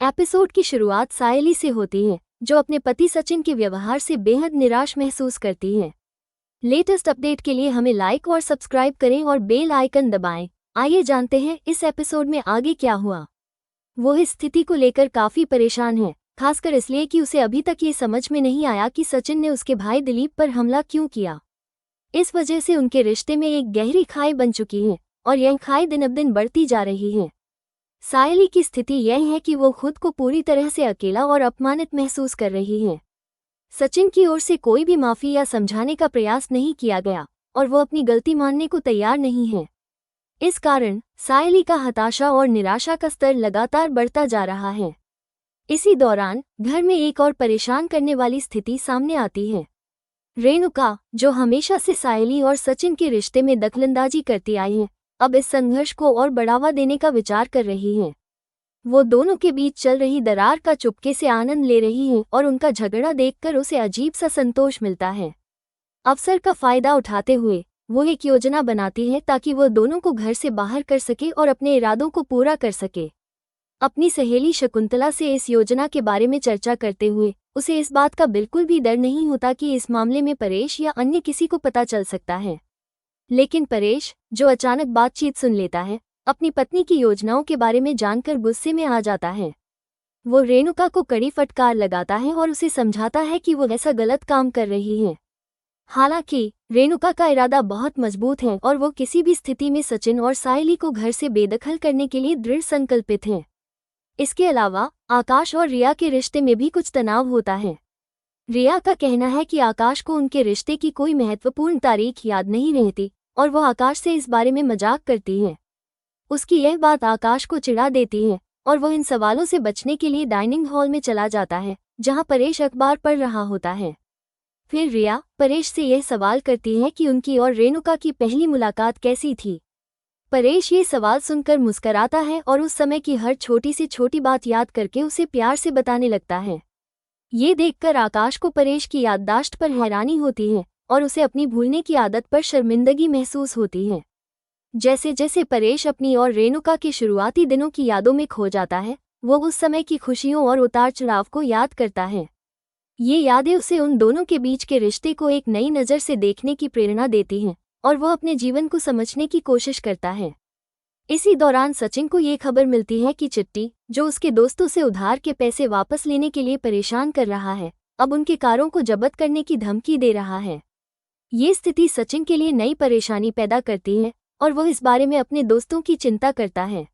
Episode की शुरुआत सायली से होती है, जो अपने पति सचिन के व्यवहार से बेहद निराश महसूस करती है। लेटेस्ट अपडेट के लिए हमें लाइक और सब्सक्राइब करें और बेल आइकन दबाएं। आइए जानते हैं इस एपिसोड में आगे क्या हुआ। वो इस स्थिति को लेकर काफी परेशान है, खासकर इसलिए कि उसे अभी तक ये समझ में नहीं आया कि सचिन ने उसके भाई दिलीप पर हमला क्यों किया। इस वजह से उनके रिश्ते में एक गहरी खाई बन चुकी है और यह खाई दिन ब दिन बढ़ती जा रही है। सायली की स्थिति यह है कि वो खुद को पूरी तरह से अकेला और अपमानित महसूस कर रही है। सचिन की ओर से कोई भी माफी या समझाने का प्रयास नहीं किया गया और वो अपनी गलती मानने को तैयार नहीं है। इस कारण सायली का हताशा और निराशा का स्तर लगातार बढ़ता जा रहा है। इसी दौरान घर में एक और परेशान करने वाली स्थिति सामने आती है। रेणुका, जो हमेशा से सायली और सचिन के रिश्ते में दखलंदाजी करती आई है, अब इस संघर्ष को और बढ़ावा देने का विचार कर रही हैं। वो दोनों के बीच चल रही दरार का चुपके से आनंद ले रही हैं और उनका झगड़ा देखकर उसे अजीब सा संतोष मिलता है। अवसर का फायदा उठाते हुए वो एक योजना बनाती है ताकि वो दोनों को घर से बाहर कर सके और अपने इरादों को पूरा कर सके। अपनी सहेली शकुंतला से इस योजना के बारे में चर्चा करते हुए उसे इस बात का बिल्कुल भी डर नहीं होता कि इस मामले में परेश या अन्य किसी को पता चल सकता है। लेकिन परेश, जो अचानक बातचीत सुन लेता है, अपनी पत्नी की योजनाओं के बारे में जानकर गुस्से में आ जाता है। वो रेणुका को कड़ी फटकार लगाता है और उसे समझाता है कि वो ऐसा गलत काम कर रही है। हालांकि रेणुका का इरादा बहुत मजबूत है और वो किसी भी स्थिति में सचिन और सायली को घर से बेदखल करने के लिए दृढ़ संकल्पित है। इसके अलावा आकाश और रिया के रिश्ते में भी कुछ तनाव होता है। रिया का कहना है कि आकाश को उनके रिश्ते की कोई महत्वपूर्ण तारीख याद नहीं रहती और वो आकाश से इस बारे में मजाक करती है। उसकी यह बात आकाश को चिढ़ा देती है और वो इन सवालों से बचने के लिए डाइनिंग हॉल में चला जाता है, जहां परेश अखबार पढ़ रहा होता है। फिर रिया परेश से यह सवाल करती है कि उनकी और रेणुका की पहली मुलाकात कैसी थी। परेश ये सवाल सुनकर मुस्कराता है और उस समय की हर छोटी से छोटी बात याद करके उसे प्यार से बताने लगता है। ये देखकर आकाश को परेश की याददाश्त पर हैरानी होती है और उसे अपनी भूलने की आदत पर शर्मिंदगी महसूस होती है। जैसे जैसे परेश अपनी और रेणुका के शुरुआती दिनों की यादों में खो जाता है, वो उस समय की खुशियों और उतार चढ़ाव को याद करता है। ये यादें उसे उन दोनों के बीच के रिश्ते को एक नई नज़र से देखने की प्रेरणा देती हैं और वो अपने जीवन को समझने की कोशिश करता है। इसी दौरान सचिन को ये खबर मिलती है कि चिट्टी, जो उसके दोस्तों से उधार के पैसे वापस लेने के लिए परेशान कर रहा है, अब उनके कारों को जब्त करने की धमकी दे रहा है। ये स्थिति सचिन के लिए नई परेशानी पैदा करती है और वो इस बारे में अपने दोस्तों की चिंता करता है।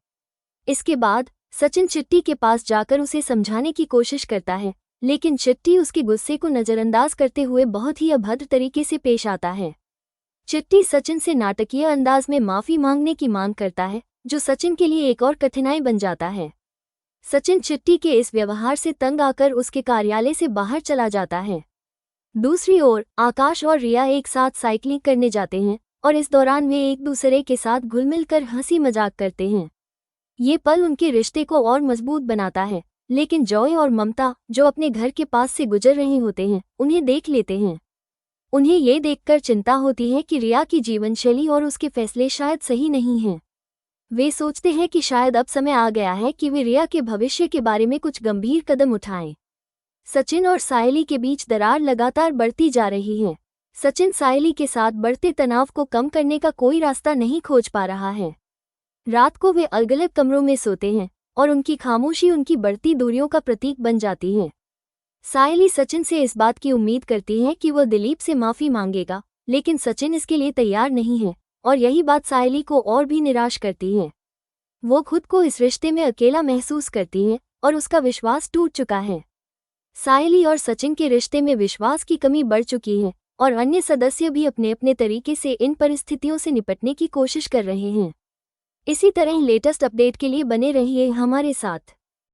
इसके बाद सचिन चिट्टी के पास जाकर उसे समझाने की कोशिश करता है, लेकिन चिट्टी उसके गुस्से को नज़रअंदाज करते हुए बहुत ही अभद्र तरीके से पेश आता है। चिट्टी सचिन से नाटकीय अंदाज में माफी मांगने की मांग करता है, जो सचिन के लिए एक और कठिनाई बन जाता है। सचिन चिट्टी के इस व्यवहार से तंग आकर उसके कार्यालय से बाहर चला जाता है। दूसरी ओर आकाश और रिया एक साथ साइकिलिंग करने जाते हैं और इस दौरान वे एक दूसरे के साथ घुल मिलकर हंसी मजाक करते हैं। ये पल उनके रिश्ते को और मजबूत बनाता है, लेकिन जॉय और ममता, जो अपने घर के पास से गुजर रहे होते हैं, उन्हें देख लेते हैं। उन्हें ये देखकर चिंता होती है कि रिया की जीवनशैली और उसके फैसले शायद सही नहीं हैं। वे सोचते हैं कि शायद अब समय आ गया है कि वे रिया के भविष्य के बारे में कुछ गंभीर कदम उठाएं। सचिन और सायली के बीच दरार लगातार बढ़ती जा रही है। सचिन सायली के साथ बढ़ते तनाव को कम करने का कोई रास्ता नहीं खोज पा रहा है। रात को वे अलग अलग कमरों में सोते हैं और उनकी खामोशी उनकी बढ़ती दूरियों का प्रतीक बन जाती है। सायली सचिन से इस बात की उम्मीद करती है कि वो दिलीप से माफी मांगेगा, लेकिन सचिन इसके लिए तैयार नहीं है और यही बात सायली को और भी निराश करती है। वो खुद को इस रिश्ते में अकेला महसूस करती है और उसका विश्वास टूट चुका है। सायली और सचिन के रिश्ते में विश्वास की कमी बढ़ चुकी है और अन्य सदस्य भी अपने अपने तरीके से इन परिस्थितियों से निपटने की कोशिश कर रहे हैं। इसी तरह लेटेस्ट अपडेट के लिए बने रहिए हमारे साथ।